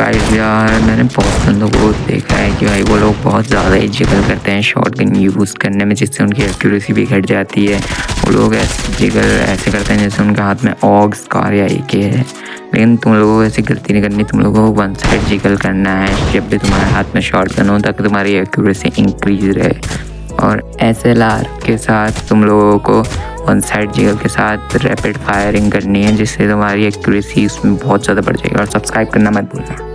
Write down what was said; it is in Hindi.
गाइस यार मैंने बहुत बंदों को देखा है कि भाई वो लोग बहुत ज़्यादा ही जिगल करते हैं शॉटगन यूज़ करने में, जिससे उनकी एक्यूरेसी भी घट जाती है। वो लोग ऐसे जिगल ऐसे करते हैं जैसे उनके हाथ में ऑग स्कार या एके है। लेकिन तुम लोगों को ऐसी गलती नहीं करनी, तुम लोगों को वन साइड जिगल करना है जब भी तुम्हारे हाथ में शॉटगन हो, ताकि तुम्हारी एक्यूरेसी इंक्रीज रहे। और एसएलआर के साथ तुम लोगों को वन साइड जिगल के साथ रैपिड फायरिंग करनी है, जिससे तुम्हारी एक्यूरेसी उसमें बहुत ज़्यादा बढ़ जाएगी। और सब्सक्राइब करना मत भूलना।